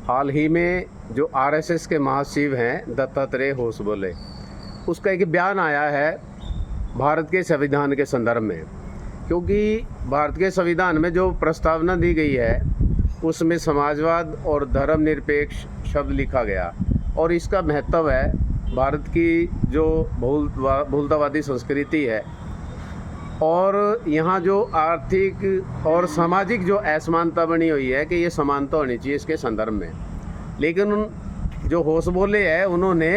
हाल ही में जो आरएसएस के महासचिव हैं दत्तात्रेय होसबोले, उसका एक बयान आया है भारत के संविधान के संदर्भ में। क्योंकि भारत के संविधान में जो प्रस्तावना दी गई है उसमें समाजवाद और धर्मनिरपेक्ष शब्द लिखा गया, और इसका महत्व है भारत की जो बहुलतावादी संस्कृति है और यहाँ जो आर्थिक और सामाजिक जो असमानता बनी हुई है कि ये समानता होनी चाहिए इसके संदर्भ में। लेकिन जो होसबोले है उन्होंने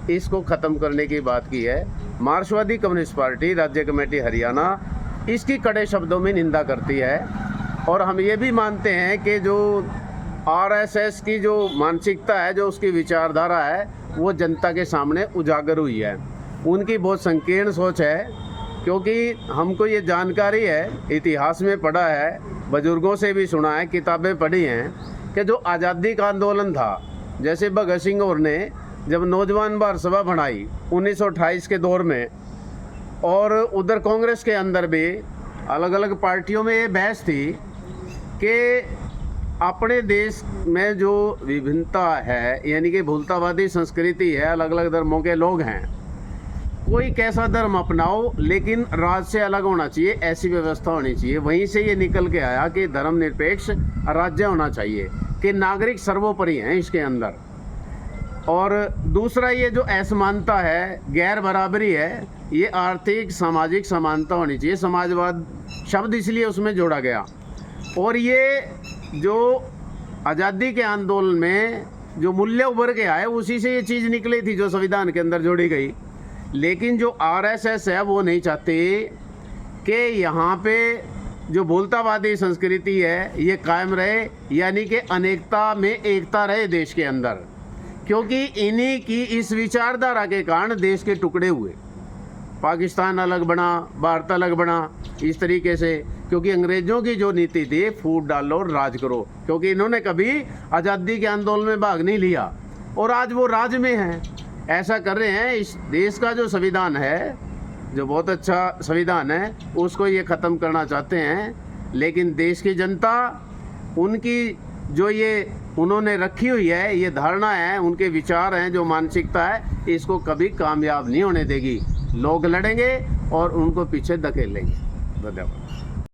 इसको ख़त्म करने की बात की है। मार्क्सवादी कम्युनिस्ट पार्टी राज्य कमेटी हरियाणा इसकी कड़े शब्दों में निंदा करती है, और हम ये भी मानते हैं कि जो आरएसएस की जो मानसिकता है, जो उसकी विचारधारा है, वो जनता के सामने उजागर हुई है। उनकी बहुत संकीर्ण सोच है, क्योंकि हमको ये जानकारी है, इतिहास में पढ़ा है, बुजुर्गों से भी सुना है, किताबें पढ़ी हैं कि जो आज़ादी का आंदोलन था, जैसे भगत सिंह और ने जब नौजवान भारत सभा बनाई 1928 के दौर में, और उधर कांग्रेस के अंदर भी अलग अलग पार्टियों में ये बहस थी कि अपने देश में जो विभिन्नता है, यानी कि बहुलतावादी संस्कृति है, अलग अलग धर्मों के लोग हैं, कोई कैसा धर्म अपनाओ लेकिन राज से अलग होना चाहिए, ऐसी व्यवस्था होनी चाहिए। वहीं से ये निकल के आया कि धर्मनिरपेक्ष राज्य होना चाहिए, कि नागरिक सर्वोपरि हैं इसके अंदर। और दूसरा ये जो असमानता है, गैर बराबरी है, ये आर्थिक सामाजिक समानता होनी चाहिए। समाजवाद शब्द इसलिए उसमें जोड़ा गया। और ये जो आज़ादी के आंदोलन में जो मूल्य उभर के आए उसी से ये चीज़ निकली थी जो संविधान के अंदर जोड़ी गई। लेकिन जो आरएसएस है वो नहीं चाहते कि यहाँ पे जो बहुलतावादी संस्कृति है ये कायम रहे, यानी कि अनेकता में एकता रहे देश के अंदर। क्योंकि इन्हीं की इस विचारधारा के कारण देश के टुकड़े हुए, पाकिस्तान अलग बना, भारत अलग बना, इस तरीके से। क्योंकि अंग्रेज़ों की जो नीति थी फूट डालो और राज करो, क्योंकि इन्होंने कभी आज़ादी के आंदोलन में भाग नहीं लिया, और आज वो राज में हैं, ऐसा कर रहे हैं। इस देश का जो संविधान है, जो बहुत अच्छा संविधान है, उसको ये ख़त्म करना चाहते हैं। लेकिन देश की जनता, उनकी जो ये उन्होंने रखी हुई है, ये धारणा है, उनके विचार हैं, जो मानसिकता है, इसको कभी कामयाब नहीं होने देगी। लोग लड़ेंगे और उनको पीछे धकेलेंगे। धन्यवाद।